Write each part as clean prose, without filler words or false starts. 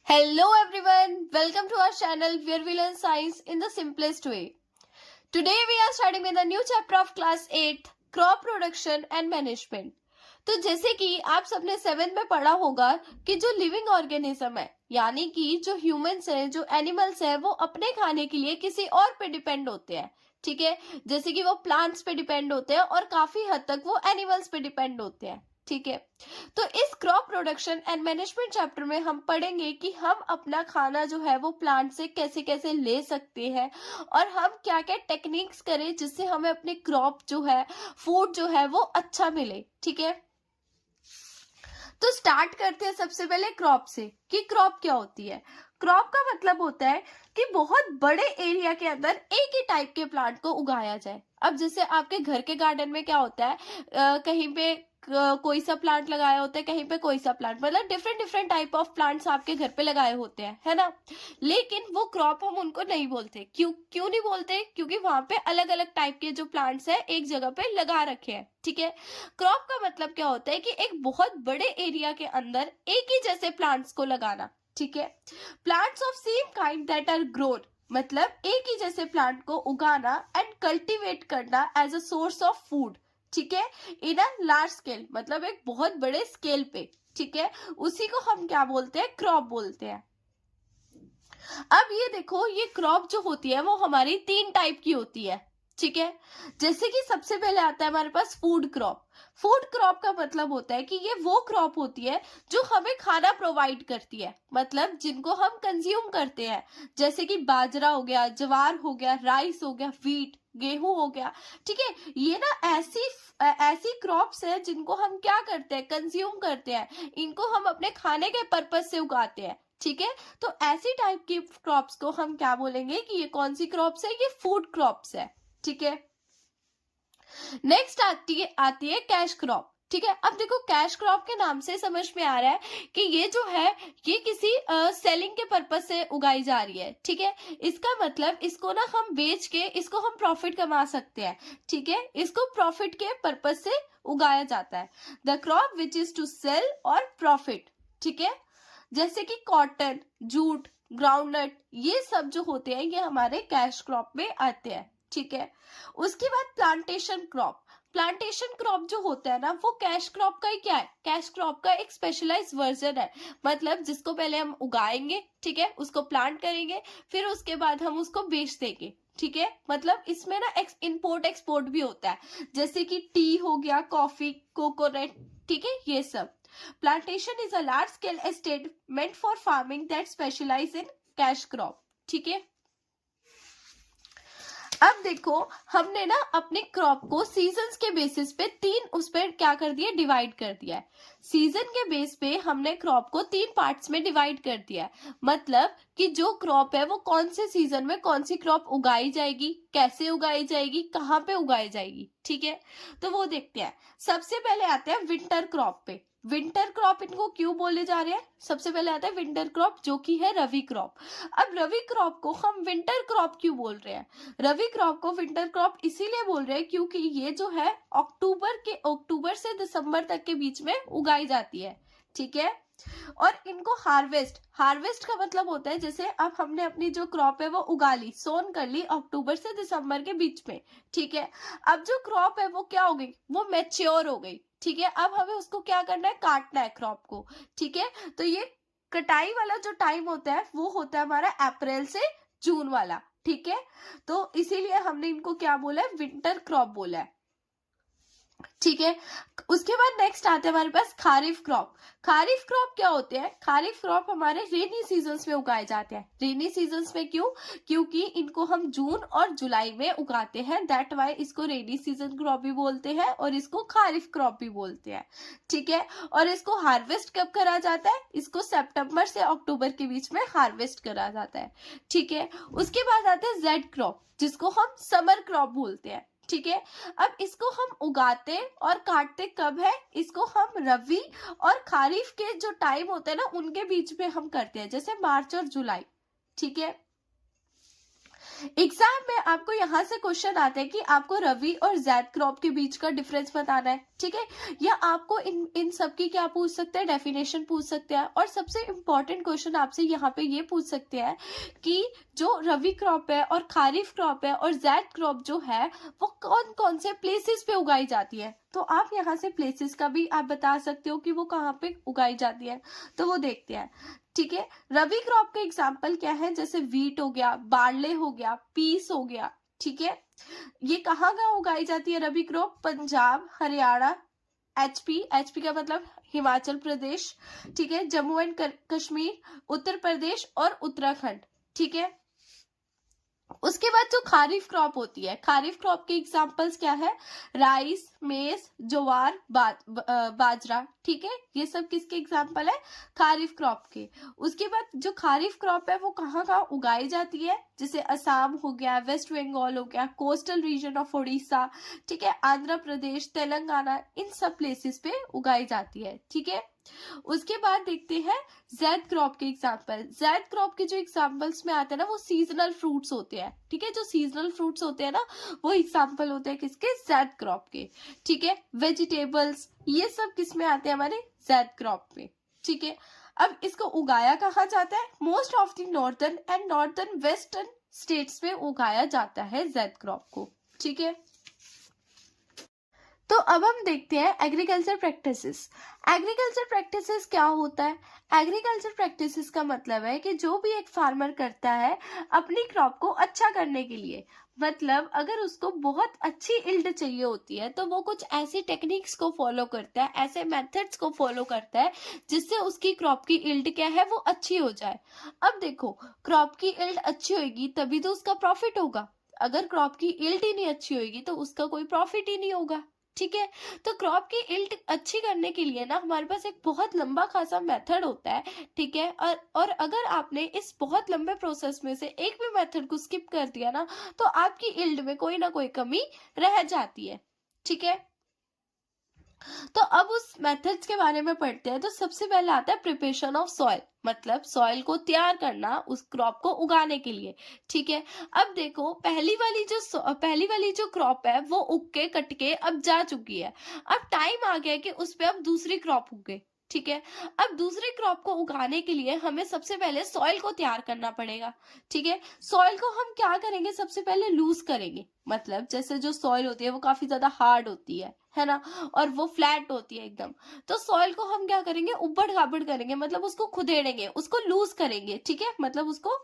Hello everyone, welcome to our channel where we learn science in the simplest way. Today we are starting with a new chapter of class 8, crop production and management. तो जैसे कि आप सबने 7th में पढ़ा होगा कि जो लिविंग ऑर्गेनिज्म है यानी कि जो ह्यूमंस है, जो एनिमल्स है, वो अपने खाने के लिए किसी और पे डिपेंड होते हैं. ठीक है, जैसे कि वो प्लांट्स पे डिपेंड होते हैं और काफी हद तक वो एनिमल्स पे डिपेंड होते हैं. ठीक है, तो इस crop production and management chapter में हम पढ़ेंगे कि हम अपना खाना जो है वो प्लांट से कैसे कैसे ले सकते हैं और हम क्या क्या टेक्निक्स करें जिससे हमें अपनी क्रॉप जो है, फूड जो है वो अच्छा मिले. ठीक है, तो स्टार्ट करते हैं सबसे पहले क्रॉप से कि क्रॉप क्या होती है. क्रॉप का मतलब होता है कि बहुत बड़े एरिया के अंदर एक ही टाइप के प्लांट को उगाया जाए. अब जैसे आपके घर के गार्डन में क्या होता है, कहीं पे कोई सा प्लांट लगाया होता है, कहीं पे कोई सा प्लांट, मतलब different different type of plants आपके घर पे लगाए होते हैं, है ना. लेकिन वो क्रॉप हम उनको नहीं बोलते. क्यों क्यों नहीं बोलते? क्योंकि वहां पे अलग अलग टाइप के जो प्लांट्स है एक जगह पे लगा रखे हैं. ठीक है, क्रॉप का मतलब क्या होता है कि एक बहुत बड़े एरिया के अंदर एक ही जैसे प्लांट्स को लगाना. ठीक है, plants of same kind that are grown, मतलब एक ही जैसे प्लांट को उगाना एंड कल्टीवेट करना as a source of food. ठीक है, इन अ लार्ज स्केल, मतलब एक बहुत बड़े स्केल पे. ठीक है, उसी को हम क्या बोलते हैं? क्रॉप बोलते हैं. अब ये देखो, ये क्रॉप जो होती है वो हमारी 3 टाइप की होती है. ठीक है, जैसे कि सबसे पहले आता है हमारे पास फूड क्रॉप. फूड क्रॉप का मतलब होता है कि ये वो क्रॉप होती है जो हमें खाना प्रोवाइड करती है, मतलब जिनको हम कंज्यूम करते हैं. जैसे कि बाजरा हो गया, ज्वार हो गया, राइस हो गया, व्हीट, गेहूं हो गया. ठीक है, ये ना ऐसी क्रॉप्स है जिनको हम क्या करते हैं? कंज्यूम करते हैं. इनको हम अपने खाने के पर्पज से उगाते हैं. ठीक है, तो ऐसी टाइप की क्रॉप्स को हम क्या बोलेंगे कि ये कौन सी क्रॉप्स है? ये फूड क्रॉप्स है. ठीक है, नेक्स्ट आती है कैश क्रॉप. ठीक है, अब देखो कैश क्रॉप के नाम से समझ में आ रहा है कि ये जो है ये किसी सेलिंग के पर्पज से उगाई जा रही है. ठीक है, इसका मतलब इसको ना हम बेच के इसको हम प्रॉफिट कमा सकते हैं. ठीक है, इसको प्रॉफिट के पर्पज से उगाया जाता है. The crop which is to sell और प्रॉफिट. ठीक है, जैसे कि कॉटन, जूट, ग्राउंडनट, ये सब जो होते हैं ये हमारे कैश क्रॉप में आते हैं. ठीक है, उसके बाद प्लांटेशन क्रॉप. प्लांटेशन क्रॉप जो होता है ना वो कैश क्रॉप का ही क्या है? कैश क्रॉप का एक स्पेशलाइज्ड वर्जन है, मतलब जिसको पहले हम उगाएंगे. ठीक है, उसको प्लांट करेंगे, फिर उसके बाद हम उसको बेच देंगे. ठीक है, मतलब इसमें ना इंपोर्ट एक्सपोर्ट भी होता है, जैसे कि टी हो गया, कॉफी, कोकोनट. ठीक है, ये सब. Plantation is a large scale estate meant for farming that specialize in cash crop. ठीक है, अब देखो हमने ना अपने क्रॉप को सीजन्स के बेसिस पे 3 उस पर क्या कर दिया? डिवाइड कर दिया है. सीजन के बेस पे हमने क्रॉप को 3 पार्ट्स में डिवाइड कर दिया है, मतलब कि जो क्रॉप है वो कौन से सीजन में कौन सी क्रॉप उगाई जाएगी, कैसे उगाई जाएगी, कहाँ पे उगाई जाएगी. ठीक है, तो वो देखते हैं. सबसे पहले आते हैं विंटर क्रॉप पे. विंटर क्रॉप इनको क्यों बोले जा रहे हैं? सबसे पहले आता है विंटर क्रॉप जो कि है रवि क्रॉप. अब रवि क्रॉप को हम विंटर क्रॉप क्यों बोल रहे हैं? रवि क्रॉप को विंटर क्रॉप इसीलिए बोल रहे हैं क्योंकि ये जो है अक्टूबर से दिसंबर तक के बीच में उगाई जाती है. ठीक है, और इनको हार्वेस्ट का मतलब होता है जैसे अब हमने अपनी जो क्रॉप है वो उगा ली, सोन कर ली अक्टूबर से दिसंबर के बीच में. ठीक है, अब जो क्रॉप है वो क्या हो गई? वो मैच्योर हो गई. ठीक है, अब हमें उसको क्या करना है? काटना है क्रॉप को. ठीक है, तो ये कटाई वाला जो टाइम होता है वो होता है हमारा अप्रैल से जून वाला. ठीक है, तो इसीलिए हमने इनको क्या बोला है? विंटर क्रॉप बोला है. ठीक है, उसके बाद नेक्स्ट आते हैं हमारे पास खारिफ क्रॉप. खारिफ क्रॉप क्या होते हैं? खारिफ क्रॉप हमारे रेनी सीजन्स में उगाए जाते हैं. रेनी सीजन्स में क्यों? क्योंकि इनको हम जून और जुलाई में उगाते हैं, दैट वाई इसको रेनी सीजन क्रॉप भी बोलते हैं और इसको खारिफ क्रॉप भी बोलते हैं. ठीक है, और इसको हार्वेस्ट कब करा जाता है? इसको सितंबर से अक्टूबर के बीच में हार्वेस्ट करा जाता है. ठीक है, उसके बाद आते हैं जेड क्रॉप जिसको हम समर क्रॉप बोलते हैं. ठीक है, अब इसको हम उगाते और काटते कब है? इसको हम रबी और खारिफ के जो टाइम होते हैं ना उनके बीच में हम करते हैं, जैसे मार्च और जुलाई. ठीक है, एग्जाम में आपको यहां से क्वेश्चन आता है कि आपको रबी और जैद क्रॉप के बीच का डिफरेंस बताना है. ठीक है। या आपको इन सब की क्या पूछ सकते हैं, डेफिनेशन पूछ सकते हैं। और सबसे इम्पोर्टेंट क्वेश्चन आपसे यहाँ पे ये पूछ सकते हैं कि जो रबी क्रॉप है और खारिफ क्रॉप है और जैद क्रॉप जो है वो कौन कौन से प्लेसेस पे उगाई जाती है। तो आप यहाँ से प्लेसेस का भी आप बता सकते हो कि वो कहाँ पे उगाई जाती है, तो वो देखते हैं। ठीक है, रबी क्रॉप का एग्जाम्पल क्या है, जैसे वीट हो गया, बार्ले हो गया, पीस हो गया। ठीक है, ये कहाँ कहाँ उगाई जाती है रबी क्रॉप, पंजाब, हरियाणा, एचपी का मतलब हिमाचल प्रदेश, ठीक है, जम्मू एंड कश्मीर, उत्तर प्रदेश और उत्तराखंड। ठीक है, उसके बाद जो खारिफ क्रॉप होती है, खारिफ क्रॉप के एग्जांपल्स क्या है, राइस, मेज, ज्वार, बाजरा। ठीक है, ये सब किसके एग्जांपल है, खारिफ क्रॉप के। उसके बाद जो खारिफ क्रॉप है वो कहाँ कहाँ उगाई जाती है, जैसे असम हो गया, वेस्ट बंगाल हो गया, कोस्टल रीजन ऑफ उड़ीसा, ठीक है, आंध्र प्रदेश, तेलंगाना, इन सब प्लेसेस पे उगाई जाती है। ठीक है, उसके बाद देखते हैं जैद क्रॉप के एग्जाम्पल। जैद क्रॉप के जो एग्जाम्पल्स में आते हैं ना वो सीजनल फ्रूट्स होते हैं। ठीक है, जो सीजनल फ्रूट्स होते हैं ना वो एग्जाम्पल होते हैं किसके, जैद क्रॉप के। ठीक है, वेजिटेबल्स, ये सब किस में आते हैं, हमारे जैद क्रॉप में। ठीक है, अब इसको उगाया कहाँ जाता है, most of the northern and northern western states में उगाया जाता है जैद क्रॉप को। ठीक है, तो अब हम देखते हैं एग्रीकल्चर प्रैक्टिसेस। एग्रीकल्चर प्रैक्टिसेस क्या होता है, एग्रीकल्चर प्रैक्टिसेस का मतलब है कि जो भी एक फार्मर करता है अपनी क्रॉप को अच्छा करने के लिए, मतलब अगर उसको बहुत अच्छी इल्ड चाहिए होती है तो वो कुछ ऐसी टेक्निक्स को फॉलो करता है, ऐसे मेथड्स को फॉलो करता है जिससे उसकी क्रॉप की इल्ड क्या है वो अच्छी हो जाए। अब देखो, क्रॉप की इल्ड अच्छी होगी तभी तो उसका प्रॉफिट होगा, अगर क्रॉप की इल्ड ही नहीं अच्छी होगी तो उसका कोई प्रॉफिट ही नहीं होगा। ठीक है, तो क्रॉप की इल्ड अच्छी करने के लिए ना हमारे पास एक बहुत लंबा खासा मेथड होता है। ठीक है, और अगर आपने इस बहुत लंबे प्रोसेस में से एक भी मेथड को स्किप कर दिया ना तो आपकी इल्ड में कोई ना कोई कमी रह जाती है। ठीक है, तो अब उस मेथड्स के बारे में पढ़ते हैं। तो सबसे पहले आता है प्रिपरेशन ऑफ सॉइल, मतलब सॉइल को तैयार करना उस क्रॉप को उगाने के लिए। ठीक है, अब देखो पहली वाली जो क्रॉप है वो उग के कट के अब जा चुकी है, अब टाइम आ गया कि उस पे अब दूसरी क्रॉप उगे। ठीक है, अब दूसरी क्रॉप को उगाने के लिए हमें सबसे पहले सॉइल को तैयार करना पड़ेगा। ठीक है, सॉइल को हम क्या करेंगे, सबसे पहले लूज करेंगे, मतलब जैसे जो सॉइल होती है वो काफी ज्यादा हार्ड होती है ना, और वो फ्लैट होती है एकदम। तो सॉइल को हम क्या करेंगे, उबड़ खाबड़ करेंगे, मतलब उसको खुदेड़ेंगे, उसको लूज करेंगे। ठीक है, मतलब उसको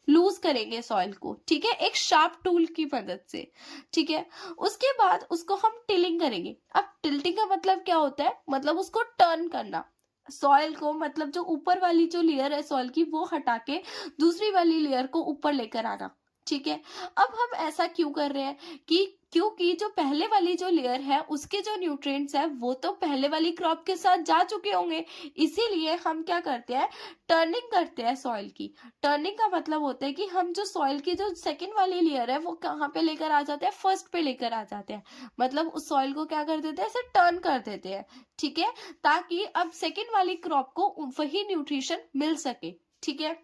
लूज करेंगे सॉइल को। ठीक है, एक शार्प टूल की मदद से। ठीक है, उसके बाद उसको हम टिलिंग करेंगे। अब टिल्टिंग का मतलब क्या होता है, मतलब उसको टर्न करना, सॉइल को, मतलब जो ऊपर वाली जो लेयर है सॉइल की वो हटा के दूसरी वाली लेयर को ऊपर लेकर आना। ठीक है, अब हम ऐसा क्यों कर रहे हैं कि क्योंकि जो पहले वाली जो लेयर है उसके जो न्यूट्रिएंट्स है वो तो पहले वाली क्रॉप के साथ जा चुके होंगे, इसीलिए हम क्या करते हैं, टर्निंग करते हैं सॉइल की। टर्निंग का मतलब होता है कि हम जो सॉइल की जो सेकंड वाली लेयर है वो कहाँ पे लेकर आ जाते हैं, फर्स्ट पे लेकर आ जाते हैं, मतलब उस सॉइल को क्या कर देते हैं, ऐसे टर्न कर देते हैं। ठीक है, ताकि अब सेकंड वाली क्रॉप को वही न्यूट्रिशन मिल सके। ठीक है,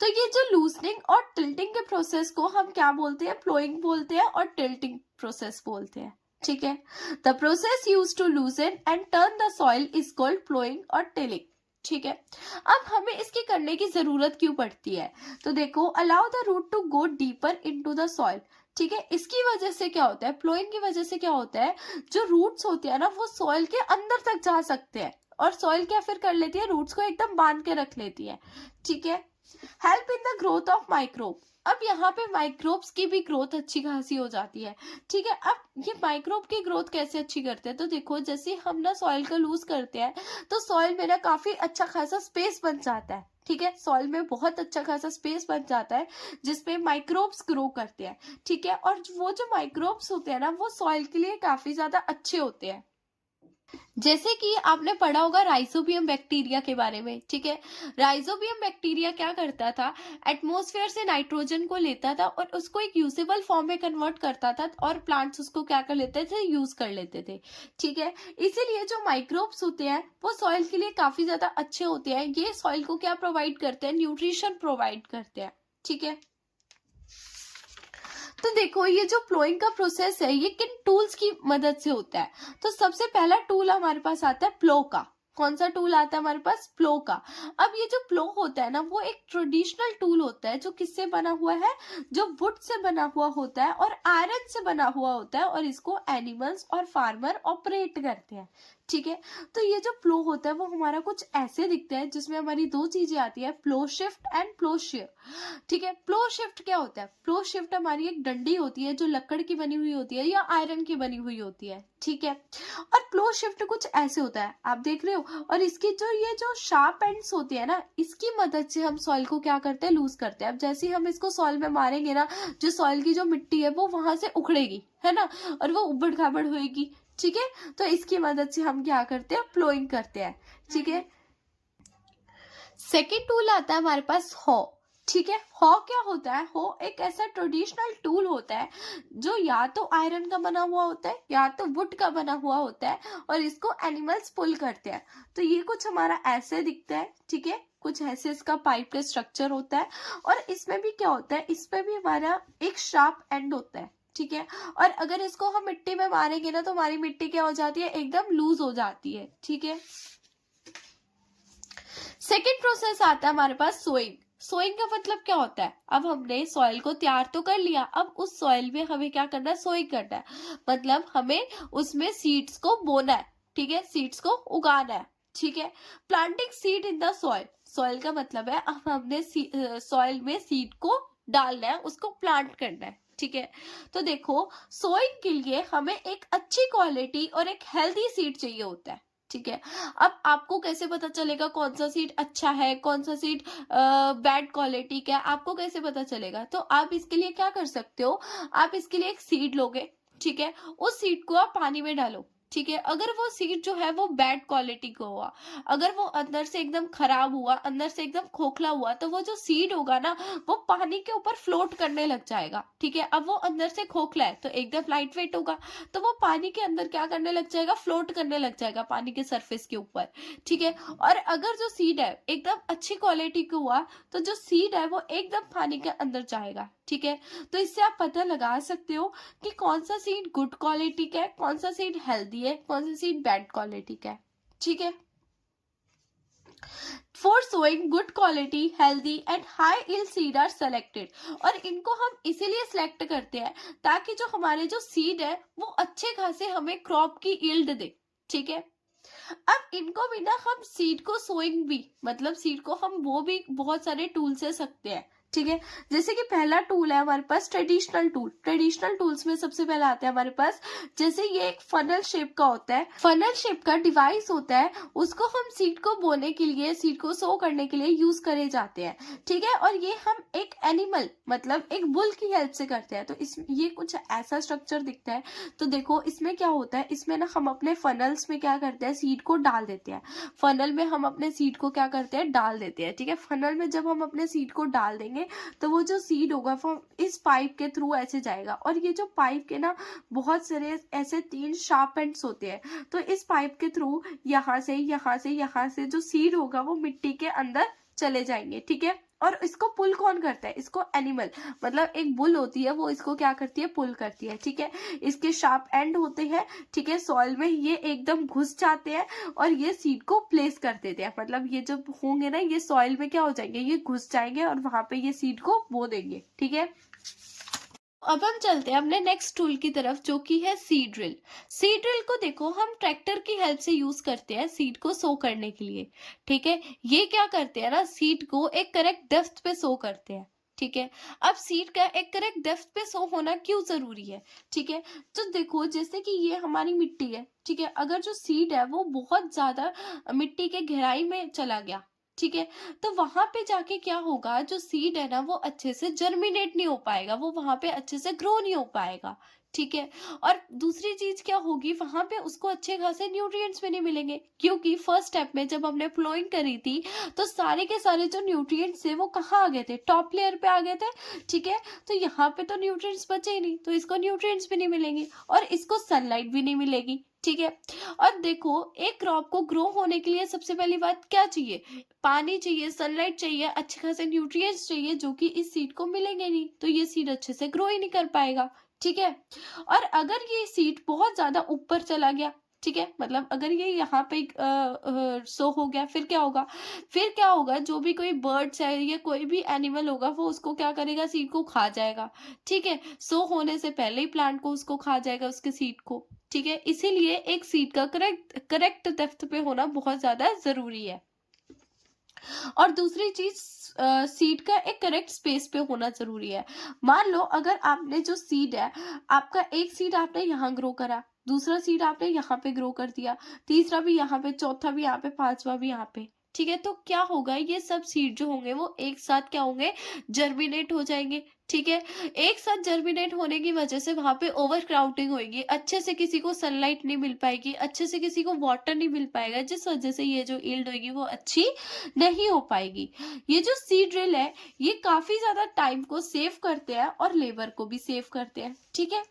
तो ये जो लूजनिंग और टिल्टिंग के प्रोसेस को हम क्या बोलते हैं, प्लोइंग बोलते हैं और टिल्टिंग प्रोसेस बोलते हैं। ठीक है, the process used to loosen and turn the soil is called ploughing और टिलिंग। ठीक है, अब हमें इसकी करने की जरूरत क्यों पड़ती है, तो देखो, allow the root to go deeper into the soil. ठीक है, इसकी वजह से क्या होता है, प्लोइंग की वजह से क्या होता है, जो रूट्स होती है ना वो सॉइल के अंदर तक जा सकते हैं, और सॉइल क्या फिर कर लेती है, रूट्स को एकदम बांध के रख लेती है। ठीक है, help in the growth of microbe. अब यहाँ पे माइक्रोब्स की भी ग्रोथ अच्छी खासी हो जाती है। ठीक है, अब ये माइक्रोब की ग्रोथ कैसे अच्छी करते हैं, तो देखो जैसे हम ना सॉइल को लूज करते हैं तो सॉइल में ना काफी अच्छा खासा स्पेस बन जाता है। ठीक है, सॉइल में बहुत अच्छा खासा स्पेस बन जाता है जिसपे माइक्रोब्स ग्रो करते हैं। ठीक है, और वो जो माइक्रोब्स होते हैं ना वो सॉइल के लिए काफी ज्यादा अच्छे होते हैं। जैसे कि आपने पढ़ा होगा राइजोबियम बैक्टीरिया के बारे में। ठीक है, राइजोबियम बैक्टीरिया क्या करता था, एटमॉस्फेयर से नाइट्रोजन को लेता था और उसको एक यूजेबल फॉर्म में कन्वर्ट करता था, और प्लांट्स उसको क्या कर लेते थे, यूज कर लेते थे। ठीक है, इसीलिए जो माइक्रोब्स होते हैं वो सॉइल के लिए काफी ज्यादा अच्छे होते हैं, ये सॉइल को क्या प्रोवाइड करते हैं, न्यूट्रिशन प्रोवाइड करते हैं। ठीक है, तो देखो ये जो प्लोइंग का प्रोसेस है ये किन टूल्स की मदद से होता है। तो सबसे पहला टूल हमारे पास आता है प्लो का। कौन सा टूल आता है हमारे पास? प्लो का। अब ये जो प्लो होता है ना वो एक ट्रेडिशनल टूल होता है जो किससे बना हुआ है? जो वुड से बना हुआ होता है और आयरन से बना हुआ होता है, और इसको एनिमल्स और फार्मर ऑपरेट करते हैं। ठीक है, तो ये जो प्लो होता है वो हमारा कुछ ऐसे दिखता है जिसमें हमारी दो चीजें आती है, प्लो शिफ्ट एंड प्लो शेयर। ठीक है, प्लो शिफ्ट क्या होता है? प्लो शिफ्ट हमारी एक डंडी होती है जो लकड़ की बनी हुई होती है या आयरन की बनी हुई होती है। ठीक है, और प्लो शिफ्ट कुछ ऐसे होता है, आप देख रहे हो, और इसकी जो ये जो शार्प एंड्स होती है ना, इसकी मदद से हम सॉइल को क्या करते हैं? लूज करते हैं। अब जैसे ही हम इसको सॉइल में मारेंगे ना, जो सॉइल की जो मिट्टी है वो वहां से उखड़ेगी, है ना, और वो उबड़ खाबड़ होएगी। ठीक है, तो इसकी मदद से हम क्या करते हैं? प्लोइंग करते हैं। ठीक है, सेकेंड टूल आता है हमारे पास हॉ। ठीक है, हॉ क्या होता है? हॉ एक ऐसा ट्रेडिशनल टूल होता है जो या तो आयरन का बना हुआ होता है या तो वुड का बना हुआ होता है, और इसको एनिमल्स पुल करते हैं। तो ये कुछ हमारा ऐसे दिखता है। ठीक है, कुछ ऐसे इसका पाइप का स्ट्रक्चर होता है, और इसमें भी क्या होता है? इसमें भी हमारा एक शार्प एंड होता है। ठीक है, और अगर इसको हम मिट्टी में मारेंगे ना तो हमारी मिट्टी क्या हो जाती है? एकदम लूज हो जाती है। ठीक है, सेकेंड प्रोसेस आता है हमारे पास सोइंग। सोइंग का मतलब क्या होता है? अब हमने सॉइल को तैयार तो कर लिया, अब उस सॉइल में हमें क्या करना है? सोइंग करना है। मतलब हमें उसमें सीड्स को बोना है। ठीक है, सीड्स को उगाना है। ठीक है, planting seed in the soil. Soil का मतलब है अब हमने सॉइल में सीड को डालना है, उसको प्लांट करना है। ठीक है, तो देखो सोइंग के लिए हमें एक अच्छी क्वालिटी और एक हेल्दी सीड चाहिए होता है। ठीक है, अब आपको कैसे पता चलेगा कौन सा सीड अच्छा है, कौन सा सीड बैड क्वालिटी का है? आपको कैसे पता चलेगा? तो आप इसके लिए क्या कर सकते हो? आप इसके लिए एक सीड लोगे। ठीक है, उस सीड को आप पानी में डालो। ठीक है, अगर वो सीड जो है वो बैड क्वालिटी का हुआ, अगर वो अंदर से एकदम खराब हुआ, अंदर से एकदम खोखला हुआ, तो वो जो सीड होगा ना वो पानी के ऊपर फ्लोट करने लग जाएगा। ठीक है, अब वो अंदर से खोखला है तो एकदम लाइट वेट होगा, तो वो पानी के अंदर क्या करने लग जाएगा? फ्लोट करने लग जाएगा पानी के सरफेस के ऊपर। ठीक है, और अगर जो सीड है एकदम अच्छी क्वालिटी का हुआ तो जो सीड है वो एकदम पानी के अंदर जाएगा। ठीक है, तो इससे आप पता लगा सकते हो कि कौन सा सीड गुड क्वालिटी का है, कौन सा सीड हेल्दी है, कौन सा सीड बैड क्वालिटी का है। ठीक है, for sowing good quality, healthy and high yield seed are selected. और इनको हम इसीलिए सिलेक्ट करते हैं ताकि जो हमारे जो सीड है वो अच्छे खासे हमें क्रॉप की यील्ड दे। ठीक है, अब इनको भी ना हम सीड को सोइंग भी, मतलब सीड को हम वो भी बहुत सारे टूल से सकते हैं। ठीक है, जैसे कि पहला टूल है हमारे पास ट्रेडिशनल टूल। ट्रेडिशनल टूल्स में सबसे पहला आता है हमारे पास, जैसे ये एक फनल शेप का होता है, फनल शेप का डिवाइस होता है, उसको हम सीड को बोने के लिए, सीड को सो करने के लिए यूज करे जाते हैं। ठीक है, और ये हम एक एनिमल मतलब एक बुल की हेल्प से करते हैं। तो इस ये कुछ ऐसा स्ट्रक्चर दिखता है। तो देखो इसमें क्या होता है, इसमें ना हम अपने फनल्स में क्या करते हैं? सीड को डाल देते हैं। फनल में हम अपने सीड को क्या करते हैं? डाल देते हैं। ठीक है, फनल में जब हम अपने सीड को डाल देंगे तो वो जो सीड होगा वो इस पाइप के थ्रू ऐसे जाएगा, और ये जो पाइप के ना बहुत सारे ऐसे 3 शार्प एंड्स होते हैं, तो इस पाइप के थ्रू यहाँ से यहाँ से यहाँ से जो सीड होगा वो मिट्टी के अंदर चले जाएंगे। ठीक है, और इसको पुल कौन करता है? इसको एनिमल मतलब एक बुल होती है वो इसको क्या करती है? पुल करती है। ठीक है, इसके शार्प एंड होते हैं। ठीक है, सॉइल में ये एकदम घुस जाते हैं और ये सीड को प्लेस कर देते हैं। मतलब ये जब होंगे ना ये सॉइल में क्या हो जाएंगे? ये घुस जाएंगे और वहां पे ये सीड को बो देंगे। ठीक है, अब हम चलते हैं अपने नेक्स्ट टूल की तरफ जो कि है सीड ड्रिल। सीड ड्रिल को देखो हम ट्रैक्टर की हेल्प से यूज करते हैं सीड को सो करने के लिए। ठीक है, ये क्या करते हैं ना, सीड को एक करेक्ट डेप्थ पे सो करते हैं। ठीक है, अब सीड का एक करेक्ट डेप्थ पे सो होना क्यों जरूरी है? ठीक है, तो देखो जैसे कि ये हमारी मिट्टी है। ठीक है, अगर जो सीड है वो बहुत ज्यादा मिट्टी के गहराई में चला गया, ठीक है, तो वहां पे जाके क्या होगा, जो सीड है ना वो अच्छे से जर्मिनेट नहीं हो पाएगा, वो वहां पे अच्छे से ग्रो नहीं हो पाएगा। ठीक है। और दूसरी चीज क्या होगी, वहां पे उसको अच्छे खासे न्यूट्रिएंट्स भी नहीं मिलेंगे, क्योंकि फर्स्ट स्टेप में जब हमने प्लोइंग करी थी तो सारे के सारे जो न्यूट्रिएंट्स थे वो कहाँ आ गए थे, टॉप लेयर पे आ गए थे। ठीक है, तो यहाँ पे तो न्यूट्रिएंट्स बचे ही नहीं, तो इसको न्यूट्रिएंट्स भी नहीं मिलेंगे और इसको सनलाइट भी नहीं मिलेगी। ठीक है। और देखो, एक क्रॉप को ग्रो होने के लिए सबसे पहली बात क्या चाहिए, पानी चाहिए, सनलाइट चाहिए, अच्छे खासे न्यूट्रिएंट्स चाहिए, जो कि इस सीड को मिलेंगे नहीं, तो ये सीड अच्छे से ग्रो ही नहीं कर पाएगा। ठीक है। और अगर ये सीड बहुत ज्यादा ऊपर चला गया, ठीक है, मतलब अगर ये यहाँ पे सो हो गया, फिर क्या होगा, फिर क्या होगा, जो भी कोई बर्ड्स है या कोई भी एनिमल होगा वो उसको क्या करेगा, सीड को खा जाएगा। ठीक है, सो होने से पहले ही प्लांट को उसको खा जाएगा, उसके सीड को। ठीक है, इसीलिए एक सीड का करेक्ट करेक्ट डेप्थ पे होना बहुत ज्यादा जरूरी है। और दूसरी चीज, सीड का एक करेक्ट स्पेस पे होना जरूरी है। मान लो अगर आपने जो सीड है, आपका एक सीड आपने यहाँ ग्रो करा, दूसरा सीड आपने यहाँ पे ग्रो कर दिया, तीसरा भी यहाँ पे, चौथा भी यहाँ पे, पांचवा भी यहाँ पे। ठीक है, तो क्या होगा, ये सब सीड जो होंगे वो एक साथ क्या होंगे, जर्मिनेट हो जाएंगे। ठीक है, एक साथ जर्मिनेट होने की वजह से वहां पे ओवर क्राउडिंग होगी, अच्छे से किसी को सनलाइट नहीं मिल पाएगी, अच्छे से किसी को वाटर नहीं मिल पाएगा, जिस वजह से ये जो यील्ड होगी वो अच्छी नहीं हो पाएगी। ये जो सीड ड्रिल है ये काफी ज्यादा टाइम को सेव करते हैं और लेबर को भी सेव करते हैं। ठीक है।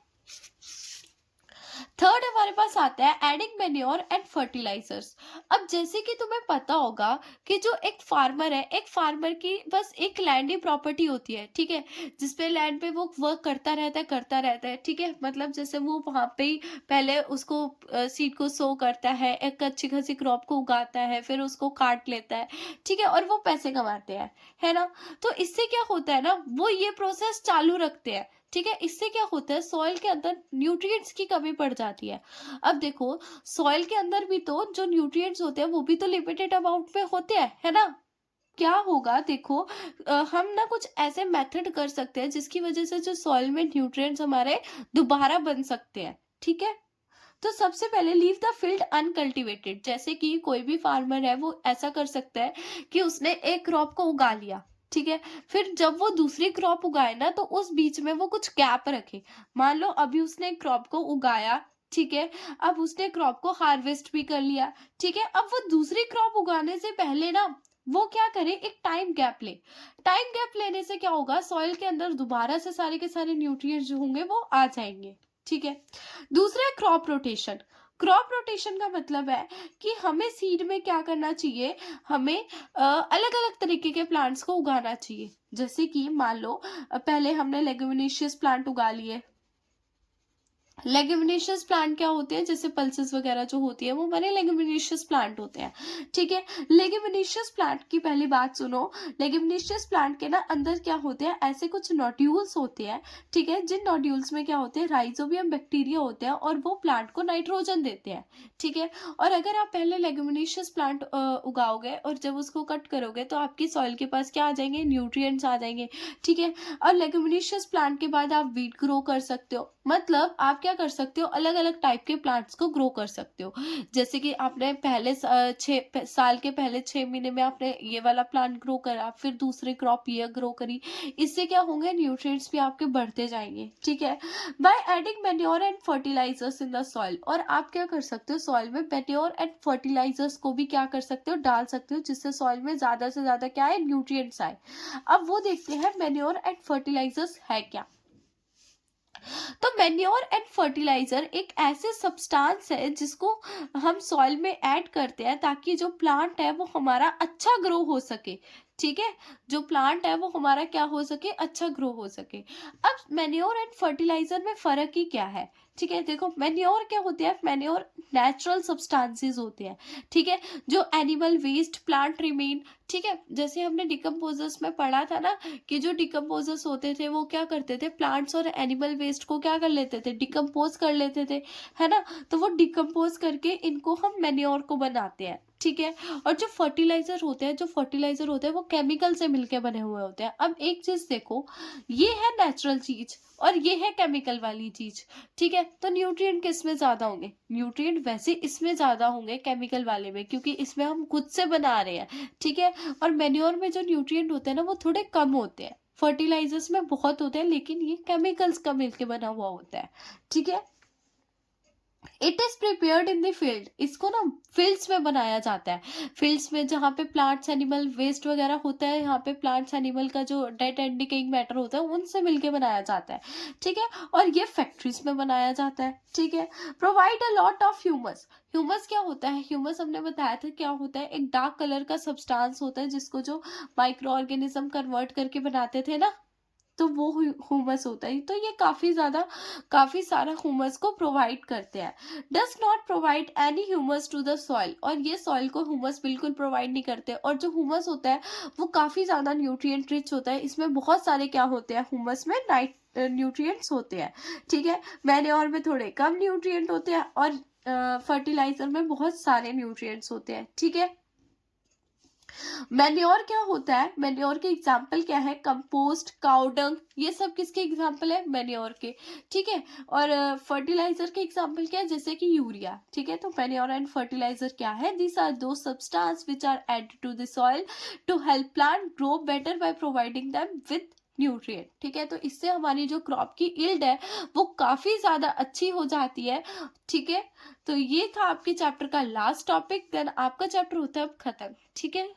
थर्ड हमारे पास आता है एडिंग मैन्योर एंड फर्टिलाइजर्स। अब जैसे कि तुम्हें पता होगा कि जो एक फार्मर है, एक फार्मर की बस एक लैंड ही प्रॉपर्टी होती है। ठीक है, जिसपे लैंड पे वो वर्क करता रहता है। ठीक है, मतलब जैसे वो वहां पे ही पहले उसको सीड को सो करता है, एक अच्छी खासी क्रॉप को उगाता है, फिर उसको काट लेता है। ठीक है, और वो पैसे कमाते हैं, है ना। तो इससे क्या होता है ना, वो ये प्रोसेस चालू रखते हैं। ठीक है, इससे क्या होता है, सॉइल के अंदर न्यूट्रिएंट्स की कमी पड़ जाती है। अब देखो, सॉइल के अंदर भी तो जो न्यूट्रिएंट्स होते हैं वो भी तो लिमिटेड अमाउंट में होते हैं, है ना। क्या होगा, देखो, हम ना कुछ ऐसे मेथड कर सकते हैं जिसकी वजह से जो सॉइल में न्यूट्रिएंट्स हमारे दोबारा बन सकते हैं। ठीक है, तो सबसे पहले लीव द फील्ड अनकल्टिवेटेड। जैसे कि कोई भी फार्मर है वो ऐसा कर सकता है कि उसने एक क्रॉप को उगा लिया, ठीक है, फिर जब वो दूसरी क्रॉप उगाए ना तो उस बीच में वो कुछ गैप रखे। मान लो अभी उसने एक क्रॉप को उगाया, ठीक है, अब उसने क्रॉप को हार्वेस्ट भी कर लिया। ठीक है, अब वो दूसरी क्रॉप उगाने से पहले ना वो क्या करे, एक टाइम गैप ले। टाइम गैप लेने से क्या होगा, सॉइल के अंदर दोबारा से सारे के सारे न्यूट्रिएंट्स जो होंगे वो आ जाएंगे। ठीक है। दूसरा है क्रॉप रोटेशन। क्रॉप रोटेशन का मतलब है कि हमें सीड में क्या करना चाहिए, हमें अलग अलग तरीके के प्लांट्स को उगाना चाहिए। जैसे कि मान लो पहले हमने लेग्यूमिनेशियस प्लांट उगा लिए। लेग्यूमिनेशियस प्लांट क्या होते हैं, जैसे पल्सेस वगैरह जो होती है वो हमारे लेग्यूमिनेशियस प्लांट होते हैं। ठीक है, लेग्यूमिनेशियस प्लांट की पहली बात सुनो। लेग्यूमिनेशियस प्लांट के ना अंदर क्या होते हैं, ऐसे कुछ नोड्यूल्स होते हैं। ठीक है, जिन नोड्यूल्स में क्या होते हैं, राइजोबियम बैक्टीरिया होते हैं और वो प्लांट को नाइट्रोजन देते हैं। ठीक है, और अगर आप पहले लेग्यूमिनेशियस प्लांट उगाओगे और जब उसको कट करोगे तो आपकी सॉइल के पास क्या आ जाएंगे, न्यूट्रिएंट्स आ जाएंगे। ठीक है, और लेग्यूमिनेशियस प्लांट के बाद आप वीट ग्रो कर सकते हो। मतलब आप क्या कर सकते हो, अलग अलग टाइप के प्लांट्स को ग्रो कर सकते हो। जैसे कि आपने पहले साल के पहले 6 महीने में आपने ये वाला प्लांट ग्रो करा, फिर दूसरी क्रॉप ये ग्रो करी। इससे क्या होंगे, न्यूट्रिएंट्स भी आपके बढ़ते जाएंगे। ठीक है, by adding manure and fertilisers in the soil. और आप क्या कर सकते हो, सॉइल में मैन्योर एंड फर्टिलाइजर्स को भी क्या कर सकते हो, डाल सकते हो, जिससे सॉइल में ज्यादा से ज्यादा क्या है, न्यूट्रिएंट्स आए। अब वो देखते हैं मैन्योर एंड फर्टिलाइजर्स है क्या। तो मैन्योर एंड फर्टिलाइजर एक ऐसे सब्सटेंस है जिसको हम सॉइल में ऐड करते हैं ताकि जो प्लांट है वो हमारा अच्छा ग्रो हो सके। ठीक है, जो प्लांट है वो हमारा क्या हो सके, अच्छा ग्रो हो सके। अब मैन्योर एंड फर्टिलाइजर में फर्क ही क्या है। ठीक है, देखो, मैन्योर क्या होते हैं, मैन्योर नेचुरल सब्सटेंसेस होते हैं। ठीक है, जो एनिमल वेस्ट, प्लांट रिमेन। ठीक है, जैसे हमने डिकम्पोजर्स में पढ़ा था ना कि जो डिकम्पोजर्स होते थे वो क्या करते थे, प्लांट्स और एनिमल वेस्ट को क्या कर लेते थे, डिकम्पोज कर लेते थे, है ना। तो वो डिकम्पोज करके इनको हम मैन्योर को बनाते हैं। ठीक है, और जो फर्टिलाइजर होते हैं वो केमिकल से मिलके बने हुए होते हैं। अब एक चीज देखो, ये है नेचुरल चीज और ये है केमिकल वाली चीज। ठीक है, तो न्यूट्रिएंट किस में ज्यादा होंगे, न्यूट्रिएंट वैसे इसमें ज्यादा होंगे केमिकल वाले में, क्योंकि इसमें हम खुद से बना रहे हैं। ठीक है, और मैन्योर में जो न्यूट्रिएंट होते हैं ना वो थोड़े कम होते हैं। फर्टिलाइजर्स में बहुत होते हैं, लेकिन ये केमिकल्स का मिलके बना हुआ होता है, ठीक है। It is prepared in the field, इसको ना फील्ड्स में बनाया जाता है, फील्ड्स में जहाँ पे प्लांट्स एनिमल वेस्ट वगैरह होता है, यहाँ पे प्लांट्स एनिमल का जो डेड एंड डिकेइंग मैटर होता है उनसे मिलके बनाया जाता है, ठीक है। और ये फैक्ट्रीज में बनाया जाता है, ठीक है। Provide a lot of humus, humus क्या होता है, ह्यूमस हमने बताया था क्या होता है, एक डार्क कलर का सब्सटेंस होता है जिसको जो माइक्रो ऑर्गेनिज्म कन्वर्ट करके बनाते थे ना, तो वो ह्यूमस होता है। तो ये काफी सारा ह्यूमस को प्रोवाइड करते हैं। Does not provide any humus to the soil, और ये सॉइल को ह्यूमस बिल्कुल प्रोवाइड नहीं करते। और जो ह्यूमस होता है वो काफी ज्यादा न्यूट्रिएंट रिच होता है, इसमें बहुत सारे क्या होते हैं, ह्यूमस में न्यूट्रिएंट्स होते हैं, ठीक है। मैन्योर में थोड़े कम न्यूट्रिएंट होते हैं और फर्टिलाइजर में बहुत सारे न्यूट्रिएंट्स होते हैं, ठीक है। मैन्योर क्या होता है, मैन्योर के एग्जाम्पल क्या है, कंपोस्ट, काउडंग, ये सब किसके एग्जाम्पल है, मैन्योर के, ठीक है। और फर्टिलाइजर के एग्जाम्पल क्या है, जैसे कि यूरिया, ठीक है। तो मैन्योर एंड फर्टिलाइजर क्या है, दीज आर दो substance which are added to the soil to help plant grow better by providing them with nutrient, ठीक है। तो इससे हमारी जो क्रॉप की यील्ड है वो काफी ज्यादा अच्छी हो जाती है, ठीक है। तो ये था आपके चैप्टर का लास्ट टॉपिक, देन आपका चैप्टर होता है अब खत्म, ठीक है।